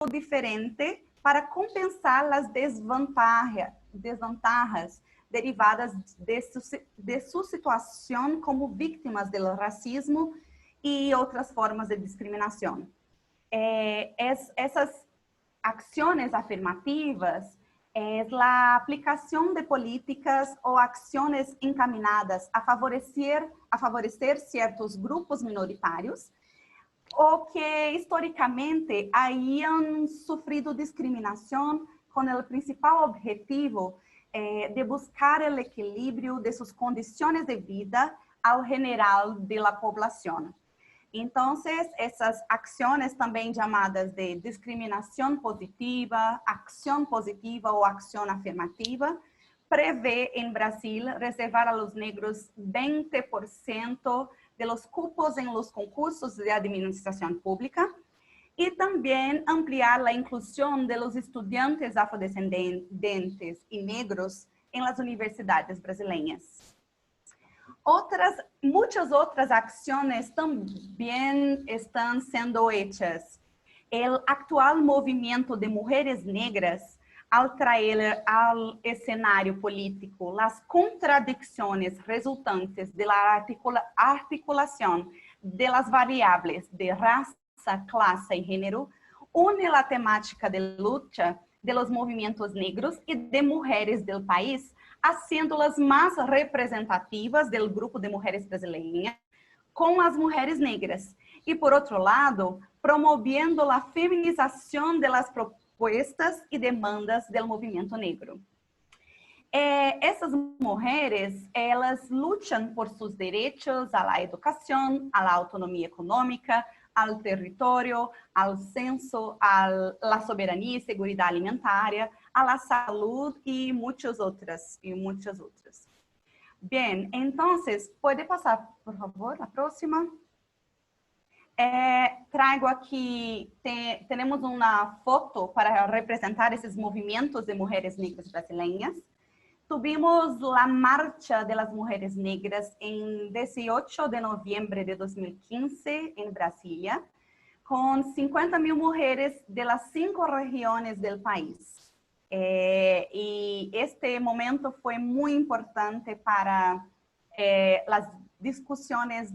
diferente para compensar as desvantagens derivadas de sua situação como vítimas do racismo e outras formas de discriminação. Essas ações afirmativas é a aplicação de políticas ou ações encaminadas a favorecer certos grupos minoritários ou que historicamente haviam sofrido discriminação com o principal objetivo de buscar o equilíbrio de suas condições de vida ao general da população. Então, essas ações também chamadas de discriminação positiva, ação positiva ou ação afirmativa, prevê em Brasil reservar a los negros 20% de los cupos en los concursos de administración pública y también ampliar la inclusión de los estudiantes afrodescendentes y negros en las universidades brasileñas. Muchas otras acciones también están siendo hechas. El actual movimiento de mujeres negras, al traer al escenario político las contradicciones resultantes de la articulación de las variables de raza, clase y género, une la temática de lucha de los movimientos negros y de mujeres del país, haciéndolas más representativas del grupo de mujeres brasileñas con las mujeres negras. Y por otro lado, promoviendo la feminización de las propuestas y demandas del movimiento negro. Essas mujeres, elas lutam por seus direitos à educação, à autonomia econômica, ao território, ao censo, à soberania e segurança alimentar, à saúde e muitas outras. Bem, então, pode passar, por favor, a próxima. Trago aqui, temos uma foto para representar esses movimentos de mulheres negras brasileiras. Tuvimos a Marcha de las Mujeres Negras em 18 de novembro de 2015 em Brasília, com 50.000 mulheres de las 5 regiões do país. E este momento foi muito importante para as discussões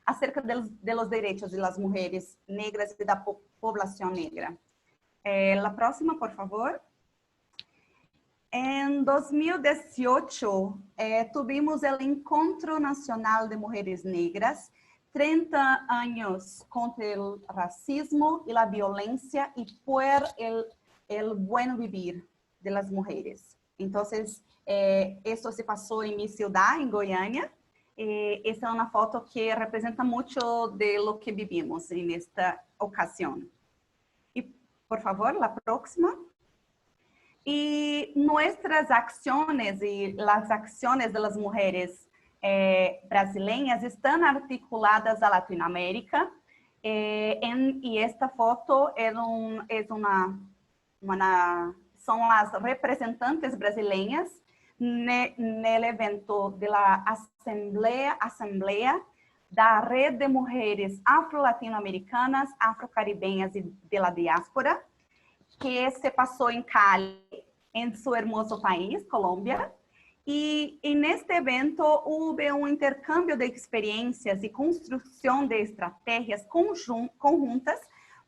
acerca de los direitos de las mujeres negras e da população negra. A próxima, por favor. Em 2018, tuvimos o Encontro Nacional de Mulheres Negras, 30 anos contra o racismo e a violência e por el buen vivir de las mujeres. Então, isso se passou em minha cidade, em Goiânia. Essa é uma foto que representa muito de lo que vivimos nesta ocasião. E, por favor, a próxima. Y nuestras acciones y las acciones de las mujeres brasileñas están articuladas a Latinoamérica. Y esta foto son las representantes brasileñas en el evento de la Asamblea da Red de Mujeres Afro-Latino-Americanas, Afro-Caribeñas y de la Diáspora, que se passou em Cali, em seu hermoso país, Colômbia. E neste evento houve intercâmbio de experiências e construção de estratégias conjuntas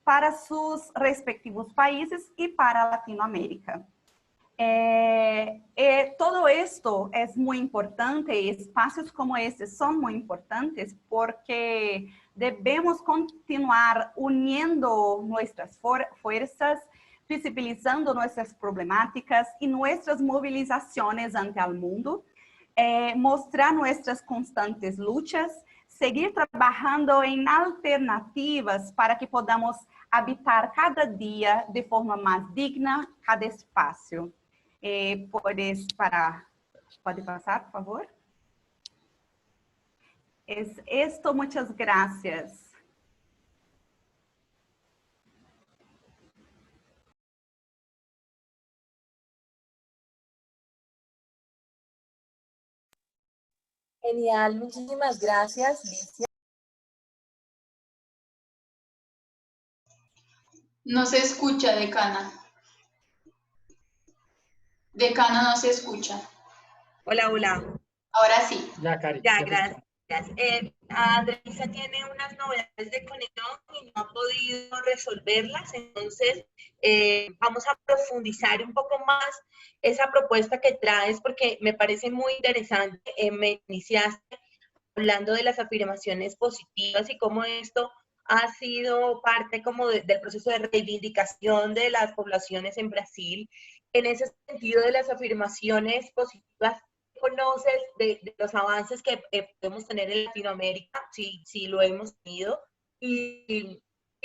para seus respectivos países e para a Latinoamérica. Todo esto é muito importante, espaços como estes são muito importantes porque devemos continuar unindo nossas forças, visibilizando nossas problemáticas e nossas movilizações ante o mundo, mostrar nossas constantes lutas, seguir trabalhando em alternativas para que podamos habitar cada dia de forma mais digna cada espaço. Pode passar, por favor? Esto, muchas gracias. Genial, muchísimas gracias, Licia. No se escucha, decana. Decana no se escucha. Hola, hola. Ahora sí. Ya, Cari. Ya, Ya te gracias. escucho. Andreisa tiene unas novedades de conexión y no ha podido resolverlas, entonces vamos a profundizar un poco más esa propuesta que traes porque me parece muy interesante. Me iniciaste hablando de las afirmaciones positivas y cómo esto ha sido parte como del proceso de reivindicación de las poblaciones en Brasil. En ese sentido de las afirmaciones positivas, ¿conoces de los avances que podemos tener en Latinoamérica? Si lo hemos tenido. Y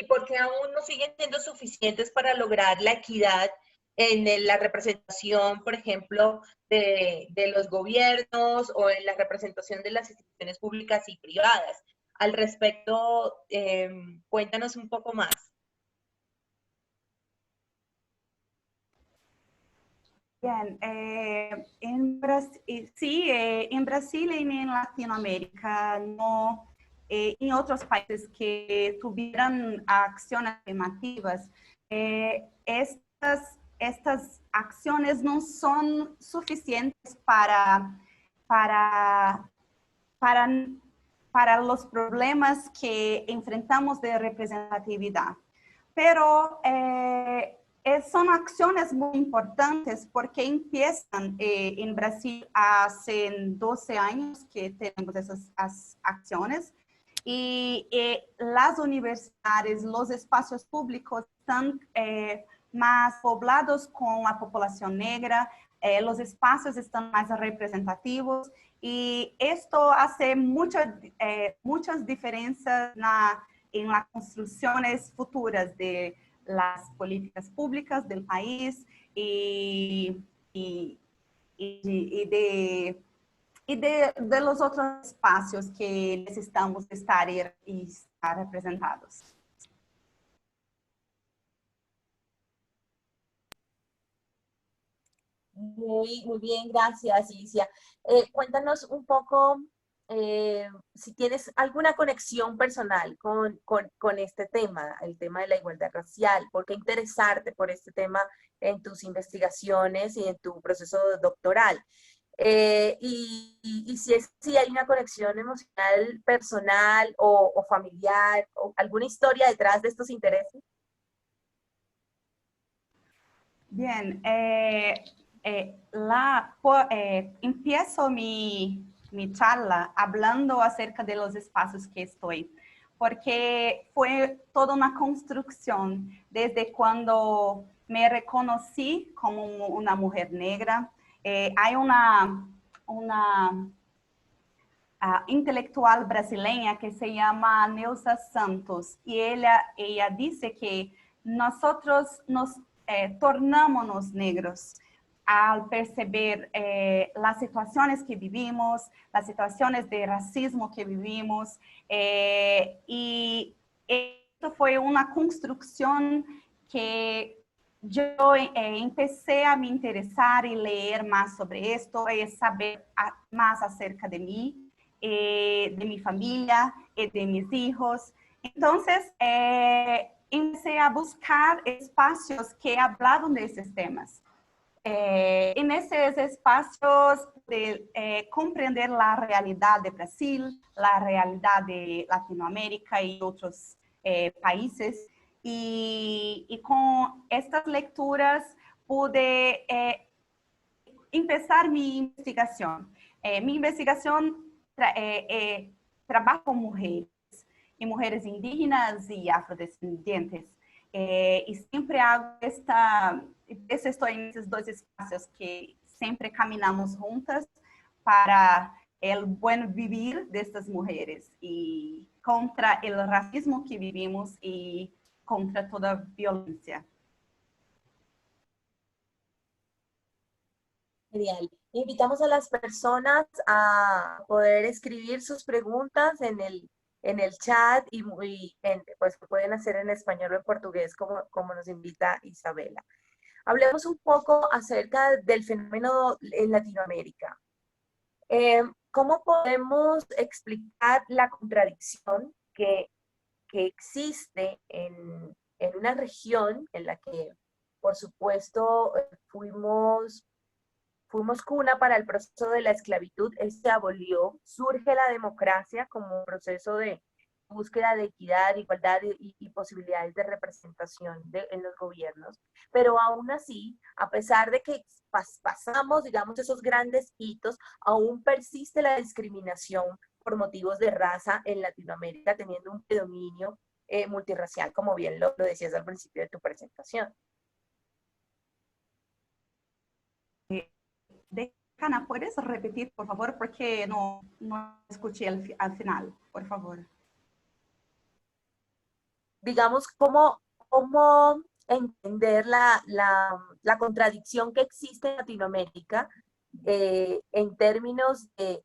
por qué aún no siguen siendo suficientes para lograr la equidad en la representación, por ejemplo, de los gobiernos o en la representación de las instituciones públicas y privadas. Al respecto, cuéntanos un poco más. Bien, sí, en Brasil y en Latinoamérica, no, en otros países que tuvieran acciones afirmativas, estas acciones no son suficientes para, para, para los problemas que enfrentamos de representatividad. Pero son acciones muy importantes porque empiezan en Brasil hace 12 años que tenemos esas acciones y las universidades, los espacios públicos están más poblados con la población negra, los espacios están más representativos y esto hace muchas diferencias en las construcciones futuras de las políticas públicas del país y de los otros espacios que necesitamos estar y estar representados. Muy, muy bien, gracias, Ilicia. Cuéntanos un poco si tienes alguna conexión personal con este tema, el tema de la igualdad racial. ¿Por qué interesarte por este tema en tus investigaciones y en tu proceso doctoral? Y si hay una conexión emocional, personal o familiar, o alguna historia detrás de estos intereses. Bien, empiezo mi charla hablando acerca de los espacios que estoy, porque fue toda una construcción desde cuando me reconocí como una mujer negra. Hay una intelectual brasileña que se llama Neuza Santos y ella dice que nosotros nos tornamos negros al perceber las situaciones que vivimos, las situaciones de racismo que vivimos y esto fue una construcción que yo empecé a me interesar y leer más sobre esto y saber más acerca de mí, de mi familia, de mis hijos. Entonces, empecé a buscar espacios que hablaban de esos temas. En esos espacios de comprender la realidad de Brasil, la realidad de Latinoamérica y otros países. Y con estas lecturas pude empezar mi investigación. Mi investigación trabaja con mujeres, y mujeres indígenas y afrodescendientes. Y siempre hago estoy en estos dos espacios que siempre caminamos juntas para el buen vivir de estas mujeres y contra el racismo que vivimos y contra toda violencia. Genial. Invitamos a las personas a poder escribir sus preguntas en el chat pues lo pueden hacer en español o en portugués como nos invita Isabela. Hablemos un poco acerca del fenómeno en Latinoamérica. ¿Cómo podemos explicar la contradicción que existe en una región en la que, por supuesto, fuimos cuna para el proceso de la esclavitud. Se abolió, surge la democracia como un proceso de búsqueda de equidad, igualdad y posibilidades de representación en los gobiernos, pero aún así, a pesar de que pasamos, digamos, esos grandes hitos, aún persiste la discriminación por motivos de raza en Latinoamérica, teniendo un predominio multirracial, como bien lo decías al principio de tu presentación. Decana, ¿puedes repetir, por favor? Porque no escuché al final, por favor. Digamos, cómo entender la contradicción que existe en Latinoamérica en términos de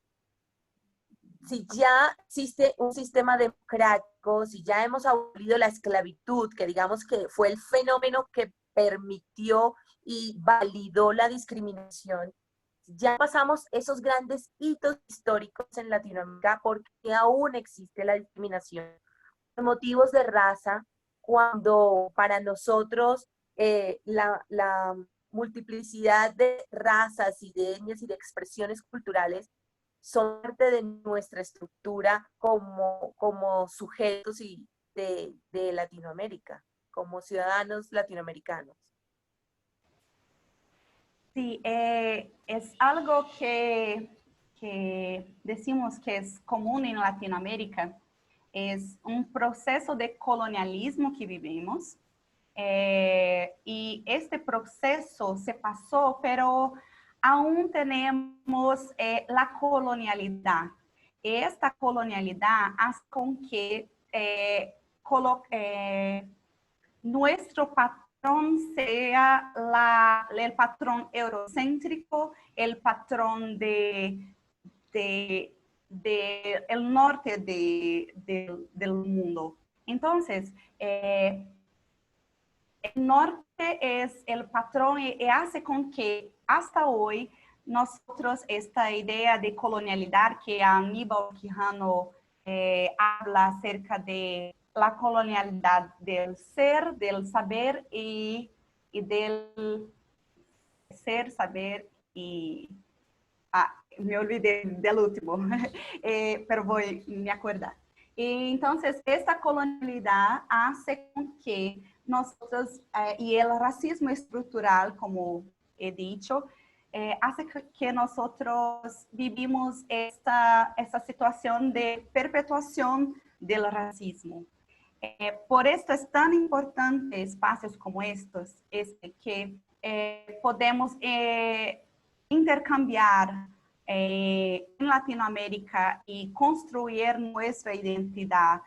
si ya existe un sistema democrático, si ya hemos abolido la esclavitud, que digamos que fue el fenómeno que permitió y validó la discriminación, ya pasamos esos grandes hitos históricos en Latinoamérica porque aún existe la discriminación por motivos de raza, cuando para nosotros la multiplicidad de razas y de etnias y de expresiones culturales son parte de nuestra estructura como sujetos de Latinoamérica, como ciudadanos latinoamericanos. Sí, es algo que decimos que es común en Latinoamérica, es un proceso de colonialismo que vivimos, y este proceso se pasó, pero aún tenemos la colonialidad. Esta colonialidad hace con que nuestro patrón sea el patrón eurocéntrico, el patrón del norte del mundo. Entonces, el norte es el patrón y hace con que hasta hoy nosotros esta idea de colonialidad que Aníbal Quijano habla acerca de la colonialidad del ser, del saber y del ser, saber y... me olvidé del último, pero voy a me acordar. Entonces, esta colonialidad hace con que nosotros, y el racismo estructural, como he dicho, hace que nosotros vivimos esta situación de perpetuación del racismo. Por esto es tan importante espacios como estos, que podemos intercambiar en Latinoamérica y construir nuestra identidad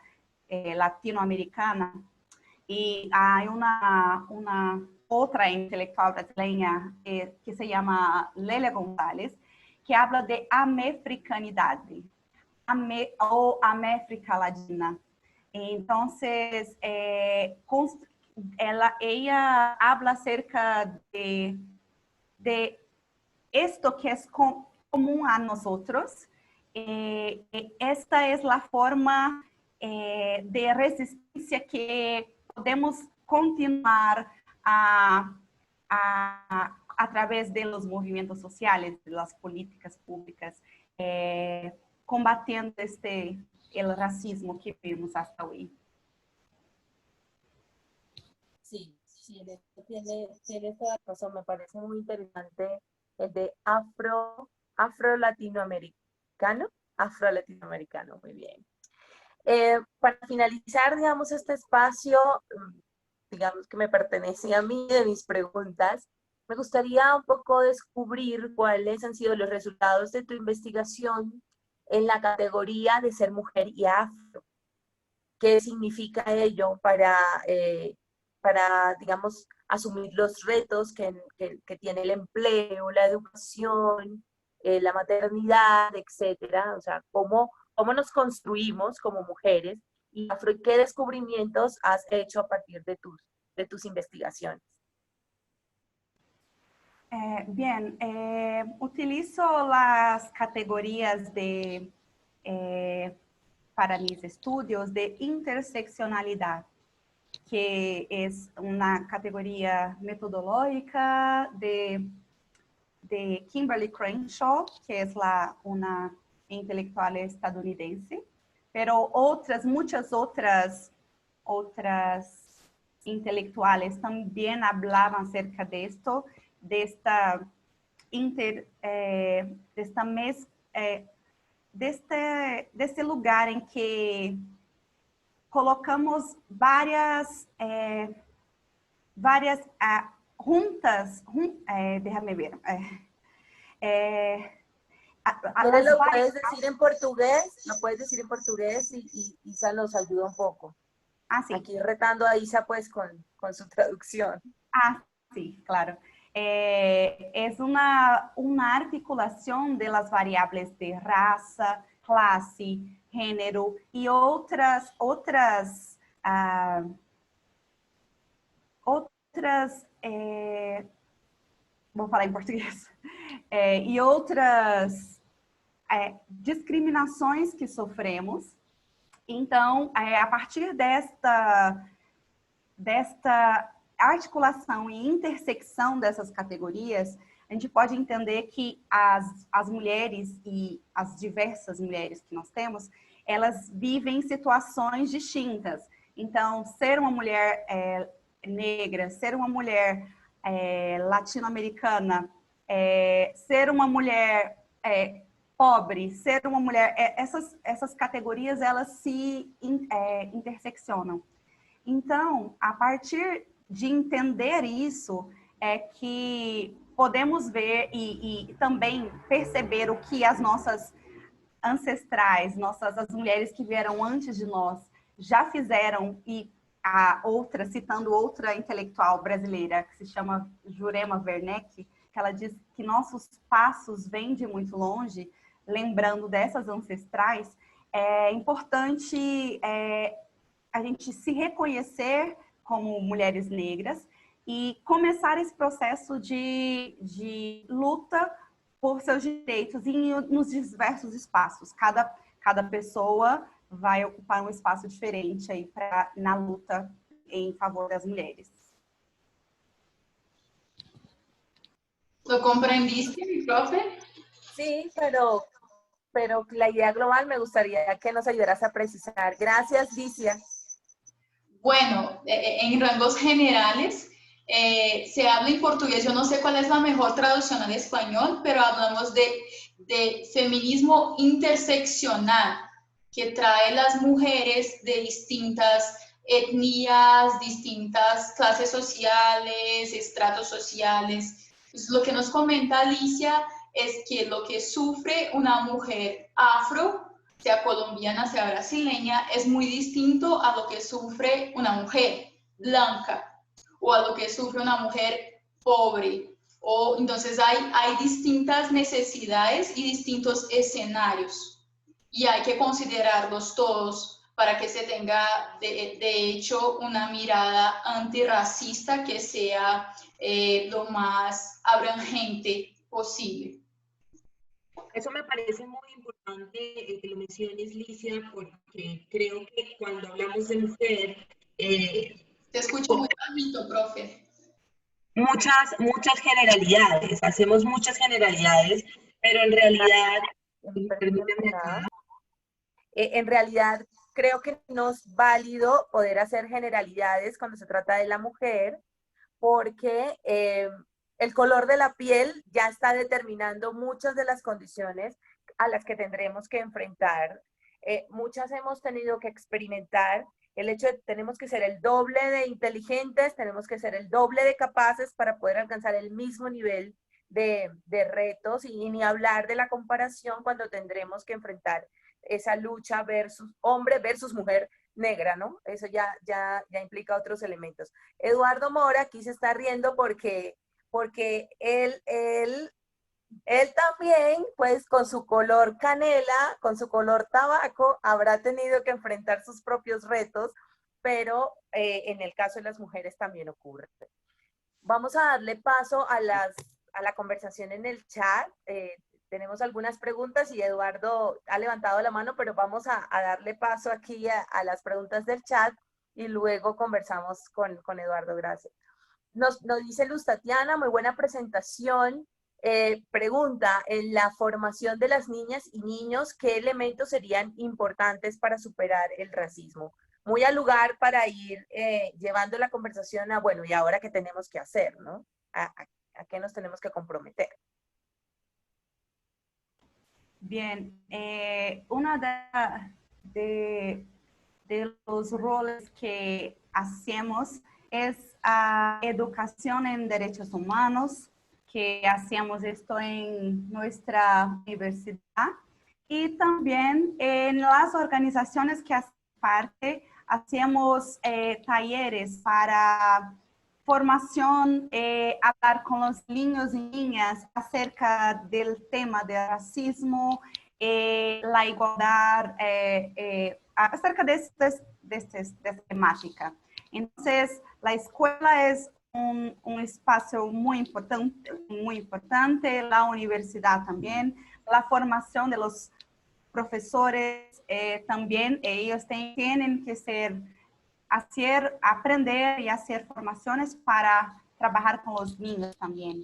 latinoamericana. Y hay una otra intelectual brasileña que se llama Lélia González, que habla de amefricanidad o américa latina. Entonces, ella habla acerca de esto que es común a nosotros. Esta es la forma de resistencia que podemos continuar a través de los movimientos sociales, de las políticas públicas, combatiendo el racismo que vimos hasta hoy. Sí, tiene toda la razón. Me parece muy interesante el de afro-latinoamericano, muy bien. Para finalizar, digamos, este espacio, digamos que me pertenece a mí, de mis preguntas, me gustaría un poco descubrir cuáles han sido los resultados de tu investigación en la categoría de ser mujer y afro. ¿Qué significa ello para digamos, asumir los retos que tiene el empleo, la educación, la maternidad, etcétera? O sea, cómo nos construimos como mujeres y qué descubrimientos has hecho a partir de tus investigaciones. Bien, utilizo las categorías para mis estudios de interseccionalidad, que es una categoría metodológica de Kimberly Crenshaw, que es una intelectual estadounidense, pero muchas otras intelectuales también hablaban acerca de esto, de esta de este lugar en que colocamos varias juntas, déjame ver, ¿Quieres las lo varias, puedes decir en portugués? Lo puedes decir en portugués y Isa nos ayuda un poco. sí. Aquí retando a Isa pues con su traducción. Sí, claro. Es una articulación de las variables de raza, clase, género y otras vou falar em português, e outras discriminações que sofremos. Então, a partir desta articulação e intersecção dessas categorias, a gente pode entender que as mulheres e as diversas mulheres que nós temos, elas vivem situações distintas. Então, ser uma mulher negra, ser uma mulher latino-americana, ser uma mulher pobre, ser uma mulher... essas categorias, elas se interseccionam. Então, a partir de entender isso, é que podemos ver e também perceber o que as nossas ancestrais, as mulheres que vieram antes de nós, já fizeram, e citando outra intelectual brasileira, que se chama Jurema Werneck, que ela diz que nossos passos vêm de muito longe, lembrando dessas ancestrais, é importante a gente se reconhecer como mulheres negras e começar esse processo de luta por seus direitos nos diversos espaços. Cada pessoa vai ocupar um espaço diferente aí na luta em favor das mulheres. ¿Lo comprendiste, mi profe? Sí, pero la idea global me gustaría que nos ayudaras a precisar. Gracias, Licia. Bueno, en rangos generales, se habla en portugués, yo no sé cuál es la mejor traducción al español, pero hablamos de feminismo interseccional, que trae las mujeres de distintas etnias, distintas clases sociales, estratos sociales. Pues lo que nos comenta Alicia es que lo que sufre una mujer afro, sea colombiana, sea brasileña, es muy distinto a lo que sufre una mujer blanca o a lo que sufre una mujer pobre. Entonces hay distintas necesidades y distintos escenarios y hay que considerarlos todos para que se tenga de hecho una mirada antirracista que sea lo más abrangente posible. Eso me parece muy importante que lo menciones, Licia, porque creo que cuando hablamos de mujer... Te escucho muy bajito, profe. Muchas generalidades, hacemos muchas generalidades, pero en realidad... En realidad, creo que no es válido poder hacer generalidades cuando se trata de la mujer, porque el color de la piel ya está determinando muchas de las condiciones a las que tendremos que enfrentar. Muchas hemos tenido que experimentar el hecho de que tenemos que ser el doble de inteligentes, tenemos que ser el doble de capaces para poder alcanzar el mismo nivel de retos, y ni hablar de la comparación cuando tendremos que enfrentar esa lucha versus hombre versus mujer negra, ¿no? Eso ya implica otros elementos. Eduardo Mora aquí se está riendo porque él también, pues con su color canela, con su color tabaco, habrá tenido que enfrentar sus propios retos, pero en el caso de las mujeres también ocurre. Vamos a darle paso a la conversación en el chat. Tenemos algunas preguntas y Eduardo ha levantado la mano, pero vamos a darle paso aquí a las preguntas del chat. y luego conversamos con Eduardo. Gracias. Nos dice Luz Tatiana, muy buena presentación. Pregunta, en la formación de las niñas y niños, ¿qué elementos serían importantes para superar el racismo? Muy al lugar para ir llevando la conversación a, bueno, ¿y ahora qué tenemos que hacer, no? ¿A qué nos tenemos que comprometer? Bien, uno de los roles que hacemos es educación en derechos humanos, que hacemos esto en nuestra universidad, y también en las organizaciones que hacen parte, hacemos talleres para formación, hablar con los niños y niñas acerca del tema del racismo, la igualdad, acerca de esta temática. Entonces, la escuela es un espacio muy importante, la universidad también, la formación de los profesores también, ellos tienen que aprender y hacer formaciones para trabajar con los niños también.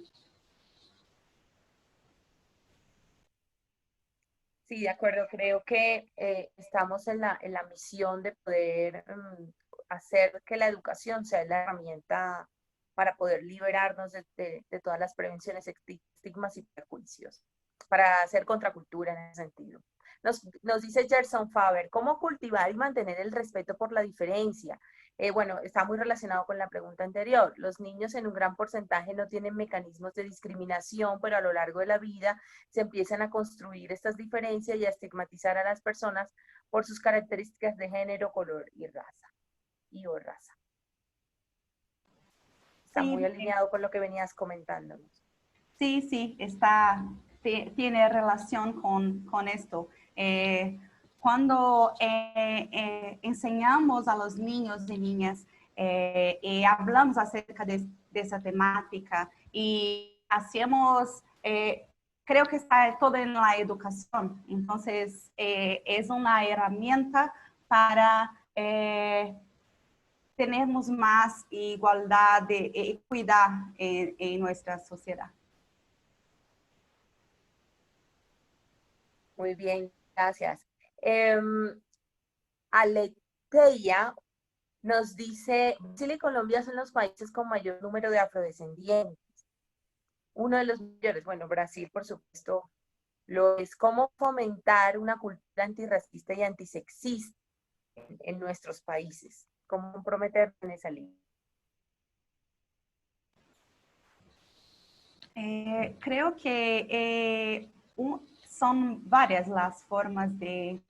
Sí, de acuerdo. Creo que estamos en la misión de poder hacer que la educación sea la herramienta para poder liberarnos de todas las prevenciones, estigmas y prejuicios, para hacer contracultura en ese sentido. Nos dice Gerson Faber, ¿cómo cultivar y mantener el respeto por la diferencia? Bueno, está muy relacionado con la pregunta anterior. Los niños en un gran porcentaje no tienen mecanismos de discriminación, pero a lo largo de la vida se empiezan a construir estas diferencias y a estigmatizar a las personas por sus características de género, color y raza. Está Sí, muy alineado con lo que venías comentándonos. Sí, tiene relación con esto. Cuando enseñamos a los niños y niñas y hablamos acerca de esa temática y hacemos, creo que está todo en la educación. Entonces, es una herramienta para tenermos más igualdad de equidad en nuestra sociedad. Muy bien, gracias. Aleteia nos dice, Brasil y Colombia son los países con mayor número de afrodescendientes. Uno de los mayores, bueno, Brasil, por supuesto, lo es. ¿Cómo fomentar una cultura antirracista y antisexista en nuestros países? ¿Cómo comprometer en esa línea? Creo que son varias las formas de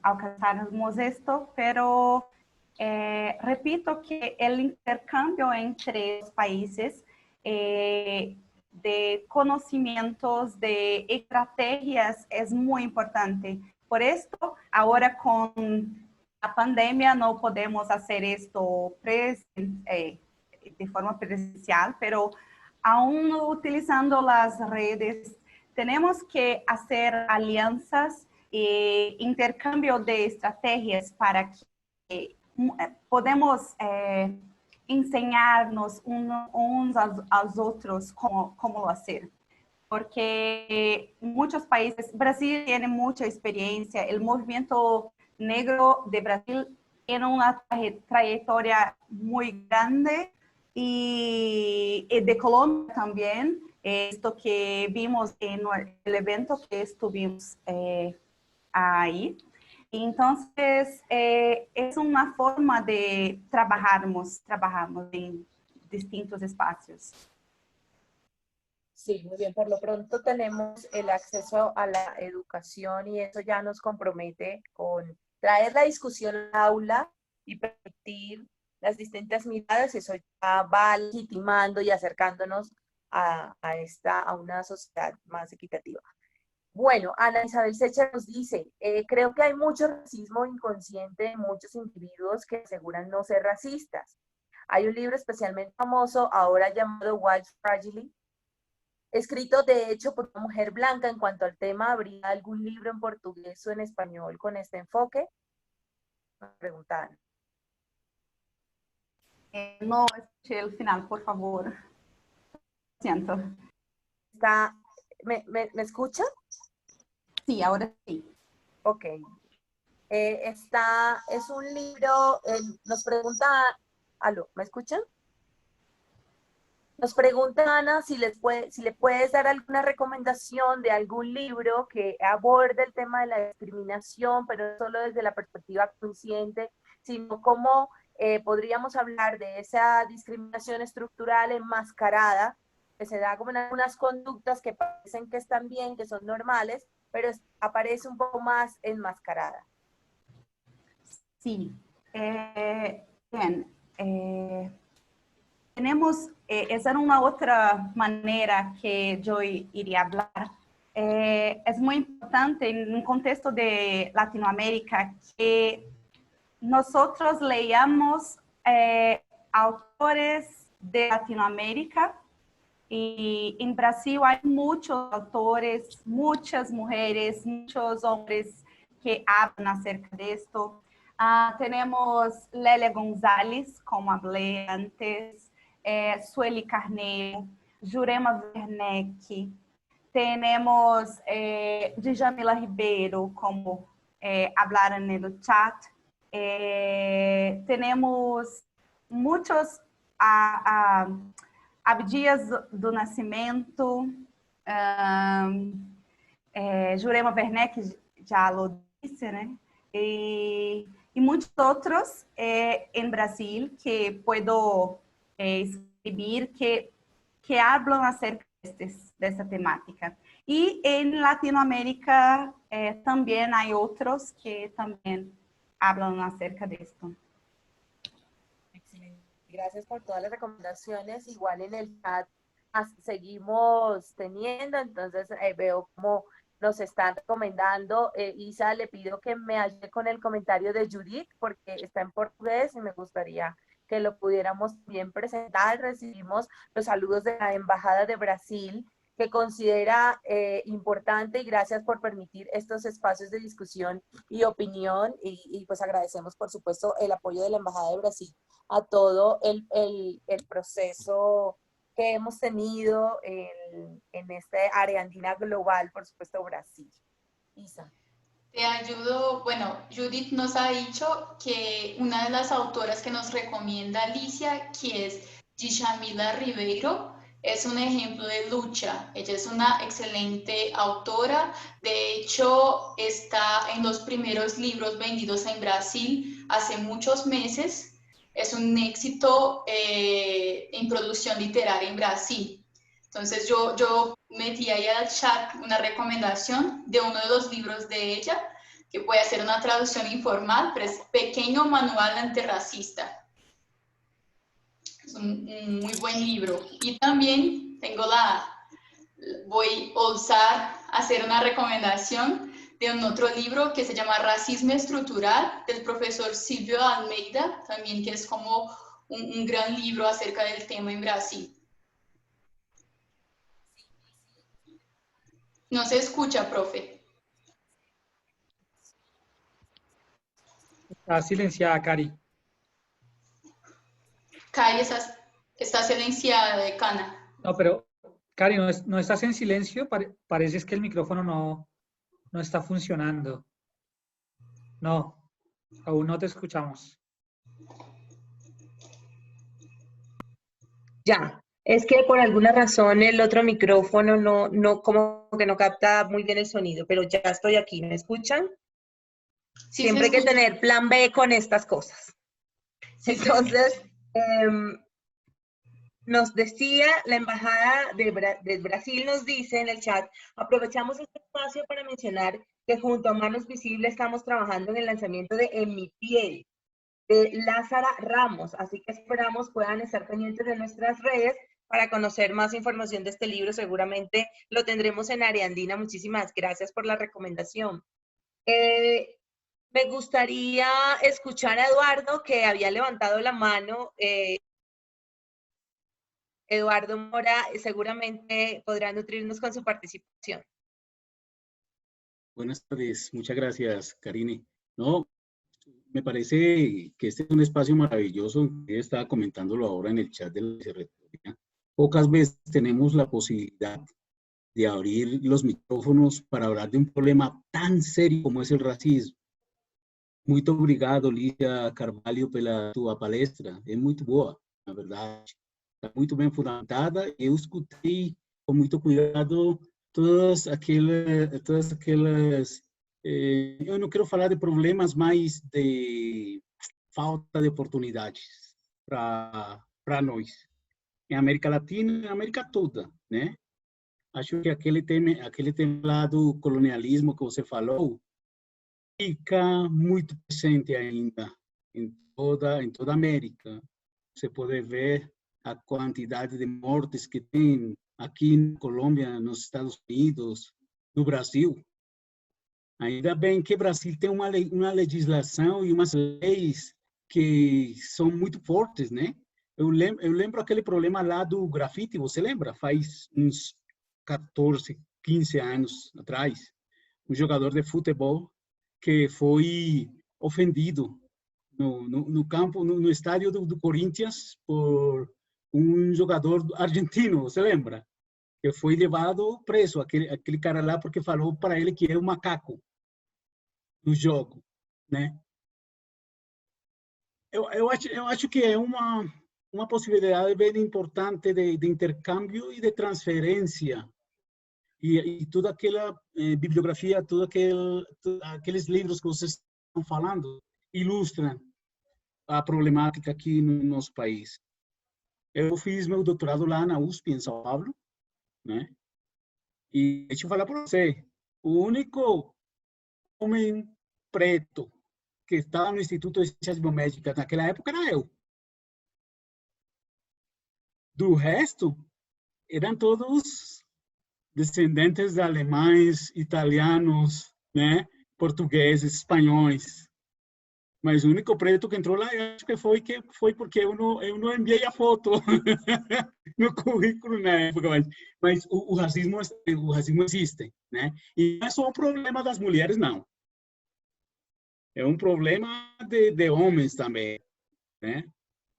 alcanzarmos esto, pero repito que el intercambio entre los países de conocimientos, de estrategias es muy importante. Por esto, ahora con la pandemia no podemos hacer esto de forma presencial, pero aún utilizando las redes, tenemos que hacer alianzas e intercambio de estrategias para que podemos enseñarnos uns aos outros como lo hacer. Porque muchos países, Brasil tiene mucha experiencia, el movimiento negro de Brasil tiene una trayectoria muy grande y de Colombia también, esto que vimos en el evento que estuvimos ahí. Entonces, es una forma de trabajarmos en distintos espacios. Sí, muy bien. Por lo pronto tenemos el acceso a la educación y eso ya nos compromete con traer la discusión al aula y permitir las distintas miradas. Eso ya va legitimando y acercándonos a una sociedad más equitativa. Bueno, Ana Isabel Secha nos dice, creo que hay mucho racismo inconsciente en muchos individuos que aseguran no ser racistas. Hay un libro especialmente famoso ahora llamado White Fragility, escrito de hecho por una mujer blanca. En cuanto al tema, ¿habría algún libro en portugués o en español con este enfoque? Me preguntaban. No escuché el final, por favor. Siento. ¿Me escucha? Sí, ahora sí. Ok. Es un libro, nos pregunta, aló, ¿me escuchan? Nos pregunta Ana si le puedes dar alguna recomendación de algún libro que aborde el tema de la discriminación, pero no solo desde la perspectiva consciente, sino cómo podríamos hablar de esa discriminación estructural enmascarada, que se da como en algunas conductas que parecen que están bien, que son normales, pero aparece un poco más enmascarada. Sí. Bien. Tenemos, esa era una otra manera que yo iría a hablar. Es muy importante en un contexto de Latinoamérica que nosotros leamos autores de Latinoamérica, y en Brasil hay muchos autores, muchas mujeres, muchos hombres que hablan acerca de esto. Tenemos Lélia González, como hablé antes, Sueli Carneiro, Jurema Werneck, tenemos Djamila Ribeiro, como hablaron en el chat. Tenemos muchos Abdias do Nascimento, Jurema Werneck, já lo disse, né? E muitos outros em Brasil que puedo escrever que hablam acerca dessa temática. E em Latinoamérica também há outros que também hablan acerca disto. Excelente. Gracias por todas las recomendaciones. Igual en el chat seguimos teniendo, entonces veo cómo nos están recomendando. Isa, le pido que me ayude con el comentario de Judith, porque está en portugués y me gustaría que lo pudiéramos bien presentar. Recibimos los saludos de la Embajada de Brasil, que considera importante, y gracias por permitir estos espacios de discusión y opinión, y pues agradecemos por supuesto el apoyo de la Embajada de Brasil a todo el proceso que hemos tenido en esta área andina global, por supuesto Brasil. Isa. Te ayudo, bueno, Judith nos ha dicho que una de las autoras que nos recomienda Alicia, que es Djamila Ribeiro, es un ejemplo de lucha. Ella es una excelente autora, de hecho está en los primeros libros vendidos en Brasil hace muchos meses. Es un éxito en producción literaria en Brasil. Entonces yo metí ahí al chat una recomendación de uno de los libros de ella, que puede ser una traducción informal, pero es Pequeño Manual Antirracista. Es un muy buen libro. Y también voy a osar hacer una recomendación de un otro libro que se llama Racismo Estructural, del profesor Silvio Almeida, también que es como un gran libro acerca del tema en Brasil. No se escucha, profe. Está silenciada, Cari. Cari está silenciada, decana. No, pero Cari, no estás en silencio. Parece que el micrófono no está funcionando. No, aún no te escuchamos. Ya, es que por alguna razón el otro micrófono como que no capta muy bien el sonido, pero ya estoy aquí, ¿me escuchan? Sí, siempre hay que tener plan B con estas cosas. Sí, entonces, nos decía la Embajada de Brasil, nos dice en el chat, aprovechamos este espacio para mencionar que junto a Manos Visibles estamos trabajando en el lanzamiento de En mi piel, de Lázara Ramos, así que esperamos puedan estar pendientes de nuestras redes para conocer más información de este libro. Seguramente lo tendremos en Área Andina. Muchísimas gracias por la recomendación. Me gustaría escuchar a Eduardo, que había levantado la mano. Eduardo Mora seguramente podrá nutrirnos con su participación. Buenas tardes, muchas gracias, Karine. No, me parece que este es un espacio maravilloso. Estaba comentándolo ahora en el chat de la vicerrectoría. Pocas veces tenemos la posibilidad de abrir los micrófonos para hablar de un problema tan serio como es el racismo. Muito obrigado, Lícia Carvalho, pela tua palestra. É muito boa, na verdade. Está muito bem fundamentada. Eu escutei com muito cuidado todas aquelas eu não quero falar de problemas, mas de falta de oportunidades para nós. Em América Latina, em América toda, né? Acho que aquele tema lá do colonialismo que você falou fica muito presente ainda em toda a América. Você pode ver a quantidade de mortes que tem aqui na Colômbia, nos Estados Unidos, no Brasil. Ainda bem que o Brasil tem uma legislação e umas leis que são muito fortes, né? Eu lembro aquele problema lá do grafite, você lembra? Faz uns 14, 15 anos atrás, um jogador de futebol que foi ofendido no campo, no estádio do Corinthians por um jogador argentino, você lembra? Que foi levado preso, aquele cara lá, porque falou para ele que era um macaco no jogo, né? Eu acho que é uma possibilidade bem importante de intercâmbio e de transferência. E toda aquela bibliografia, aqueles livros que vocês estão falando, ilustram a problemática aqui no nosso país. Eu fiz meu doutorado lá na USP, em São Paulo, né? E deixa eu falar para você, o único homem preto que estava no Instituto de Ciências Biomédicas naquela época era eu. Do resto, eram todos descendentes de alemães, italianos, né? Portugueses, espanhóis. Mas o único preto que entrou lá, eu acho que foi porque eu não enviei a foto no currículo na época. Mas o racismo existe, né? E não é só um problema das mulheres, não. É um problema de homens também, né?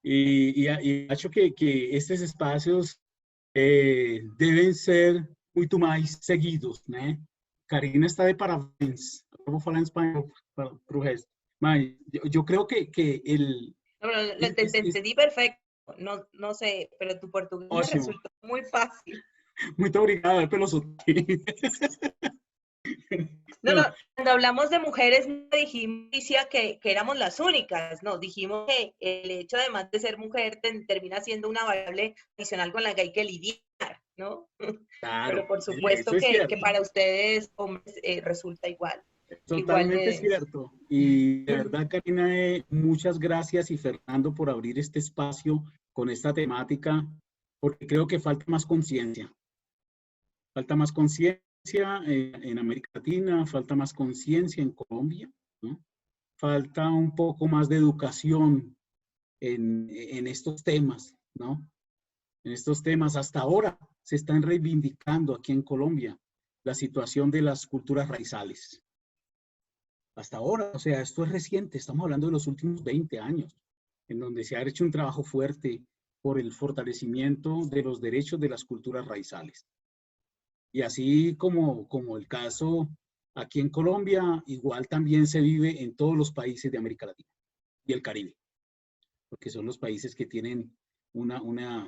E acho que esses espaços devem ser muito mais seguidos, né? Karina está de parabéns. Eu vou falar em espanhol para o resto. Mas yo creo que el... No, te entendí perfecto. No sé, pero tu portugués me resultó muy fácil. Muito obrigado pelo sotaque. No, cuando hablamos de mujeres no dijimos que éramos las únicas, no, dijimos que el hecho además de ser mujer termina siendo una variable adicional con la que hay que lidiar, ¿no? Claro, pero por supuesto que para ustedes, hombres, resulta igual. Totalmente cierto. Y de verdad, Karina, muchas gracias y Fernando por abrir este espacio con esta temática, porque creo que falta más conciencia. Falta más conciencia en América Latina, falta más conciencia en Colombia, ¿no? Falta un poco más de educación en estos temas, ¿no? En estos temas. Hasta ahora se están reivindicando aquí en Colombia la situación de las culturas raizales. Hasta ahora, o sea, esto es reciente, estamos hablando de los últimos 20 años, en donde se ha hecho un trabajo fuerte por el fortalecimiento de los derechos de las culturas raizales. Y así como el caso aquí en Colombia, igual también se vive en todos los países de América Latina y el Caribe, porque son los países que tienen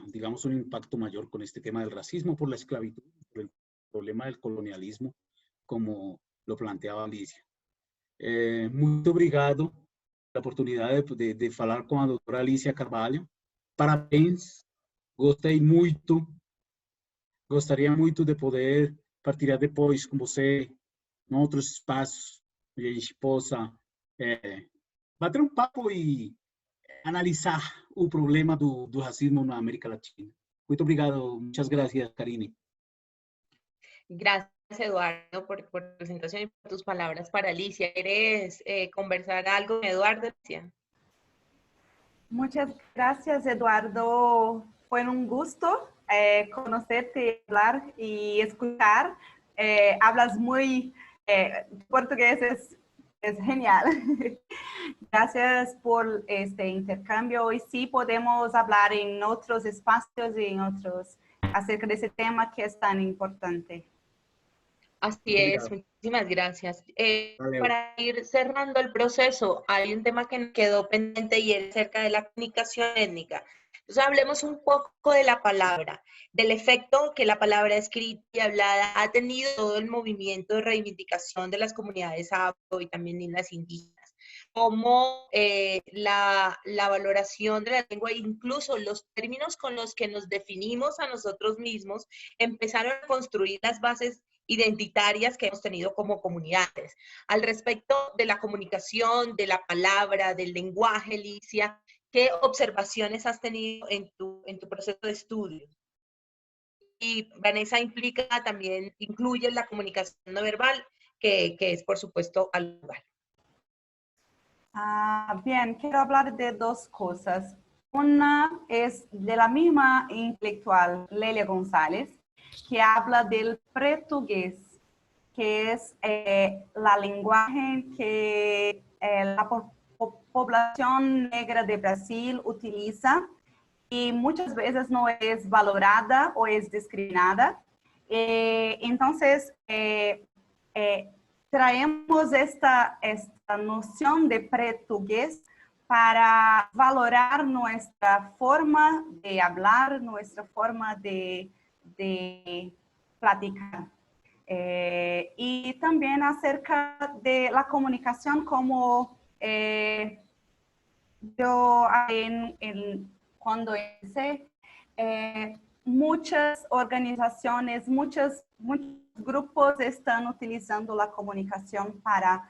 digamos, un impacto mayor con este tema del racismo por la esclavitud, por el problema del colonialismo, como lo planteaba Alicia. Muito obrigado pela oportunidade de falar com a doutora Alicia Carvalho. Parabéns, gostei muito. Gostaria muito de poder partilhar depois com você em outros espaços, onde a gente possa bater um papo e analisar o problema do racismo na América Latina. Muito obrigado, muchas gracias, Karine. Gracias, Eduardo, por tu presentación y por tus palabras para Alicia. ¿Quieres conversar algo con Eduardo, Alicia? Muchas gracias, Eduardo. Fue un gusto conocerte, hablar y escuchar. Hablas muy... portugués es Es genial. Gracias por este intercambio. Hoy sí podemos hablar en otros espacios y en otros acerca de ese tema que es tan importante. Así es, muchísimas gracias. Vale. Para ir cerrando el proceso, hay un tema que nos quedó pendiente y es acerca de la comunicación étnica. Entonces, hablemos un poco de la palabra, del efecto que la palabra escrita y hablada ha tenido todo el movimiento de reivindicación de las comunidades afro y también las indígenas. Cómo la valoración de la lengua, incluso los términos con los que nos definimos a nosotros mismos, empezaron a construir las bases identitarias que hemos tenido como comunidades. Al respecto de la comunicación, de la palabra, del lenguaje, Alicia, ¿qué observaciones has tenido en tu proceso de estudio? Y Vanessa incluye la comunicación no verbal, que es por supuesto al lugar. Bien, quiero hablar de dos cosas. Una es de la misma intelectual, Lélia González, que habla del portugués, que es la lenguaje que la población negra de Brasil utiliza y muchas veces no es valorada o es discriminada. Entonces, traemos esta noción de portugués para valorar nuestra forma de hablar, nuestra forma de platicar. Y también acerca de la comunicación como yo cuando empecé, muchas organizaciones, muchos grupos están utilizando la comunicación para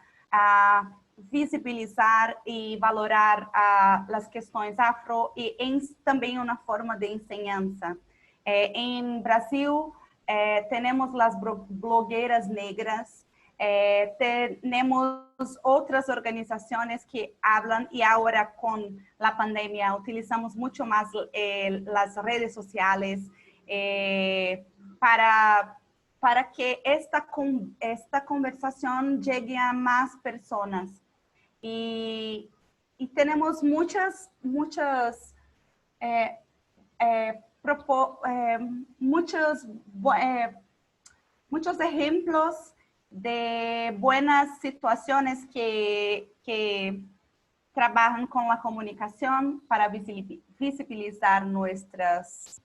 visibilizar y valorar las cuestiones afro y también una forma de enseñanza. En Brasil tenemos las blogueiras negras, tenemos otras organizaciones que hablan y ahora con la pandemia utilizamos mucho más las redes sociales para que esta conversación llegue a más personas. Y tenemos muchos ejemplos de buenas situaciones que trabajan con la comunicación para visibilizar nuestros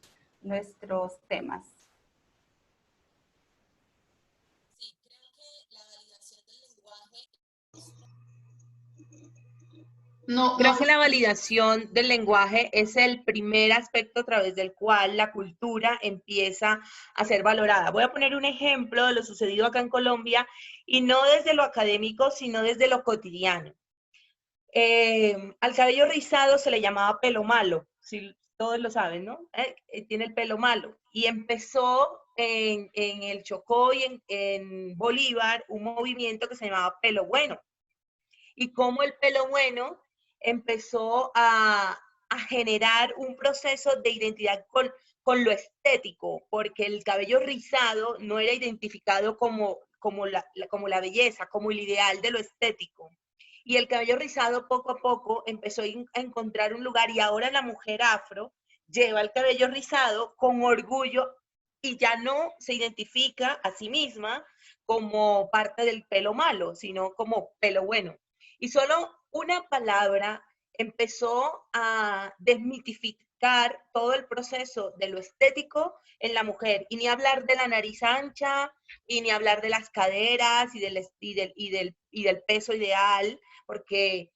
temas. Sí, creo que la validación del lenguaje... Creo que la validación del lenguaje es el primer aspecto a través del cual la cultura empieza a ser valorada. Voy a poner un ejemplo de lo sucedido acá en Colombia, y no desde lo académico, sino desde lo cotidiano. Al cabello rizado se le llamaba pelo malo, si todos lo saben, ¿no? Tiene el pelo malo. Y empezó en el Chocó y en Bolívar un movimiento que se llamaba pelo bueno. Y cómo el pelo bueno empezó a generar un proceso de identidad con lo estético, porque el cabello rizado no era identificado como la belleza, como el ideal de lo estético. Y el cabello rizado poco a poco empezó a encontrar un lugar, y ahora la mujer afro lleva el cabello rizado con orgullo y ya no se identifica a sí misma como parte del pelo malo, sino como pelo bueno. Y solo una palabra empezó a desmitificar todo el proceso de lo estético en la mujer. Y ni hablar de la nariz ancha, y ni hablar de las caderas y del peso ideal, porque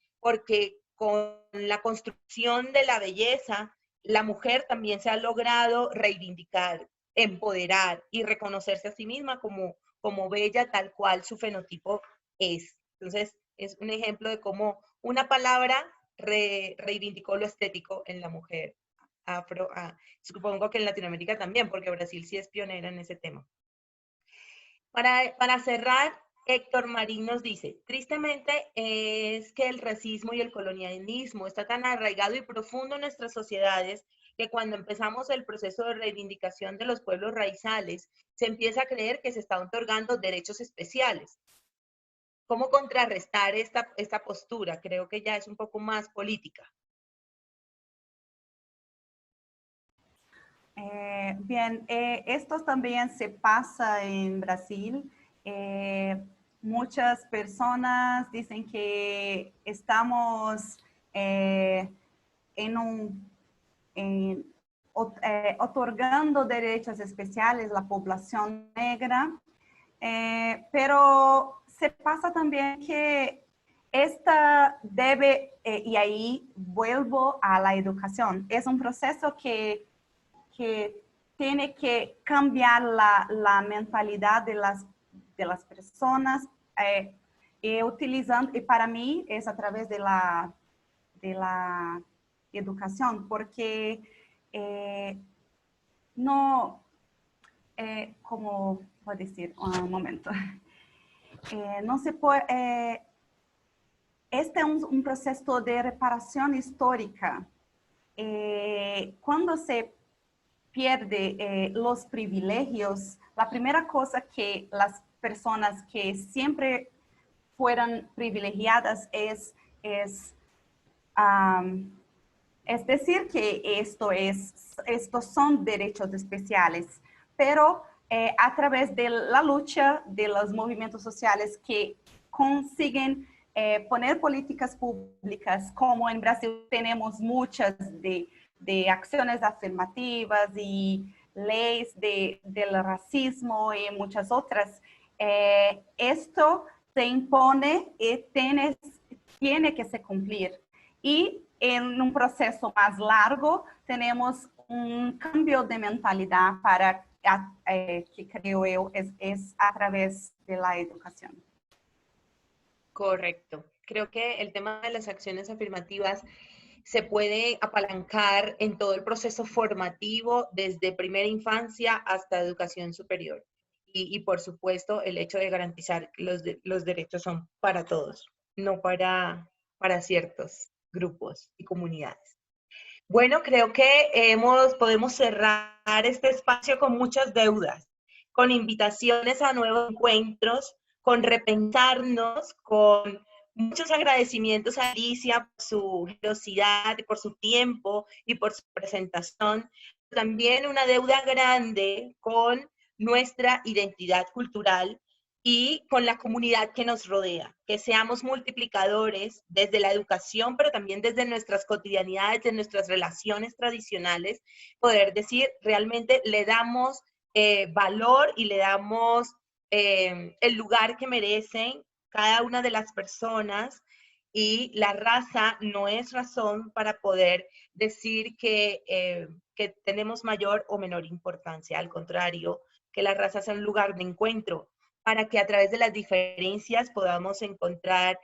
con la construcción de la belleza, la mujer también se ha logrado reivindicar, empoderar y reconocerse a sí misma como bella tal cual su fenotipo es. Entonces, es un ejemplo de cómo una palabra reivindicó lo estético en la mujer afro. Supongo que en Latinoamérica también, porque Brasil sí es pionera en ese tema. Para cerrar, Héctor Marín nos dice, tristemente es que el racismo y el colonialismo está tan arraigado y profundo en nuestras sociedades que cuando empezamos el proceso de reivindicación de los pueblos raizales, se empieza a creer que se está otorgando derechos especiales. cómo contrarrestar esta postura. Creo que ya es un poco más política. Bien, esto también se pasa en Brasil. Muchas personas dicen que estamos otorgando derechos especiales a la población negra, pero se pasa también que esta debe, y ahí vuelvo a la educación, es un proceso que tiene que cambiar la mentalidad de las personas, utilizando, y para mí es a través de la educación, porque no, como voy a decir, un momento, no se puede, este es un proceso de reparación histórica. Cuando se pierde los privilegios, la primera cosa que las personas que siempre fueron privilegiadas es decir que estos son derechos especiales, pero a través de la lucha de los movimientos sociales que consiguen poner políticas públicas, como en Brasil tenemos muchas de acciones afirmativas y leyes del racismo y muchas otras, esto se impone y tiene que se cumplir. Y en un proceso más largo tenemos un cambio de mentalidad para que creo yo es a través de la educación. Correcto. Creo que el tema de las acciones afirmativas se puede apalancar en todo el proceso formativo, desde primera infancia hasta educación superior. Y por supuesto, el hecho de garantizar que los derechos son para todos, no para ciertos grupos y comunidades. Bueno, creo que podemos cerrar este espacio con muchas deudas, con invitaciones a nuevos encuentros, con repensarnos, con muchos agradecimientos a Alicia por su generosidad, por su tiempo y por su presentación. También una deuda grande con nuestra identidad cultural y con la comunidad que nos rodea, que seamos multiplicadores desde la educación, pero también desde nuestras cotidianidades, de nuestras relaciones tradicionales, poder decir, realmente le damos valor y le damos el lugar que merecen cada una de las personas, y la raza no es razón para poder decir que tenemos mayor o menor importancia. Al contrario, que la raza sea un lugar de encuentro, para que a través de las diferencias podamos encontrar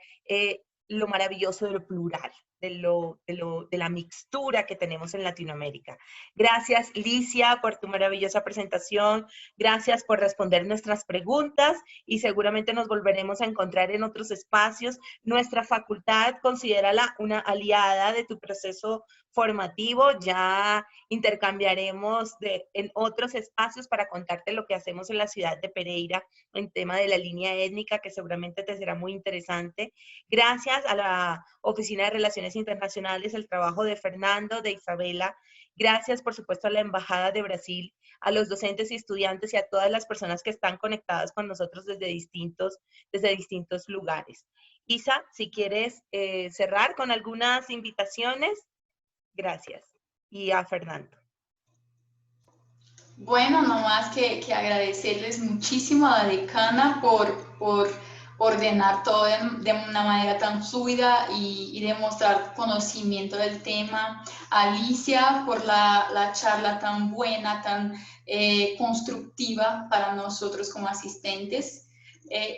lo maravilloso de lo plural, de la mixtura que tenemos en Latinoamérica. Gracias, Licia, por tu maravillosa presentación. Gracias por responder nuestras preguntas y seguramente nos volveremos a encontrar en otros espacios. Nuestra facultad, considérala una aliada de tu proceso formativo. Ya intercambiaremos en otros espacios para contarte lo que hacemos en la ciudad de Pereira en tema de la línea étnica, que seguramente te será muy interesante. Gracias a la Oficina de Relaciones Internacionales, el trabajo de Fernando, de Isabela. Gracias, por supuesto, a la Embajada de Brasil, a los docentes y estudiantes y a todas las personas que están conectadas con nosotros desde distintos lugares. Isa, si quieres cerrar con algunas invitaciones. Gracias. Y a Fernando. Bueno, no más que agradecerles muchísimo a la decana por ordenar todo de una manera tan fluida y demostrar conocimiento del tema. A Alicia por la charla tan buena, tan constructiva para nosotros como asistentes.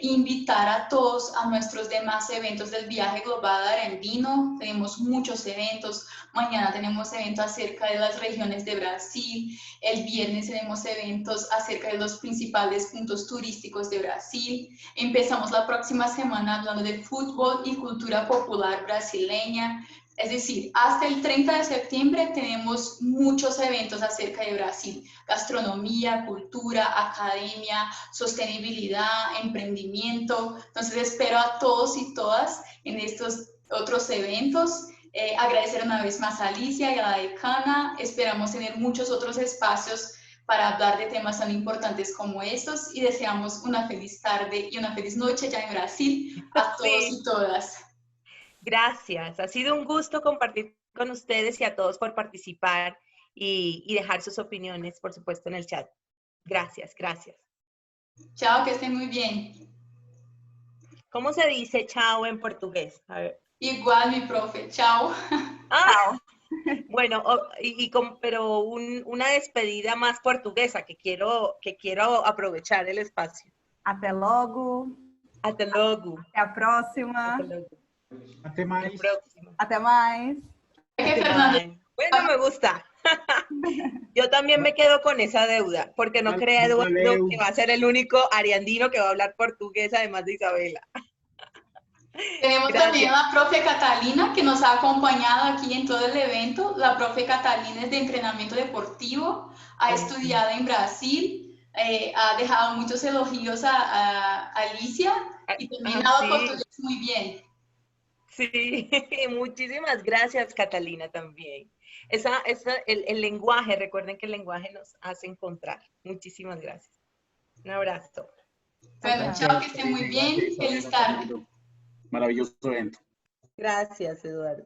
Invitar a todos a nuestros demás eventos del Viaje Global Arandino. Tenemos muchos eventos. Mañana tenemos eventos acerca de las regiones de Brasil. El viernes tenemos eventos acerca de los principales puntos turísticos de Brasil. Empezamos la próxima semana hablando de fútbol y cultura popular brasileña. Es decir, hasta el 30 de septiembre tenemos muchos eventos acerca de Brasil: gastronomía, cultura, academia, sostenibilidad, emprendimiento. Entonces espero a todos y todas en estos otros eventos. Agradecer una vez más a Alicia y a la decana. Esperamos tener muchos otros espacios para hablar de temas tan importantes como estos, y deseamos una feliz tarde y una feliz noche ya en Brasil a todos y todas. Gracias, ha sido un gusto compartir con ustedes y a todos por participar y dejar sus opiniones, por supuesto, en el chat. Gracias, gracias. Chao, que estén muy bien. ¿Cómo se dice chao en portugués? A ver. Igual, mi profe, chao. Ah, bueno, pero una despedida más portuguesa que quiero aprovechar el espacio. Até logo. Até logo. Até a próxima. Até logo. Até mais. Hasta el próximo. Até mais. Bueno, me gusta. Yo también me quedo con esa deuda, porque no crea Eduardo que va a ser el único ariandino que va a hablar portugués, además de Isabela. Tenemos también a la profe Catalina, que nos ha acompañado aquí en todo el evento. La profe Catalina es de entrenamiento deportivo, ha estudiado en Brasil, ha dejado muchos elogios a Alicia, y también ha hablado portugués muy bien. Sí, muchísimas gracias, Catalina, también. El lenguaje, recuerden que el lenguaje nos hace encontrar. Muchísimas gracias. Un abrazo. Bueno, chao, que estén muy bien. Feliz tarde. Maravilloso evento. Gracias, Eduardo.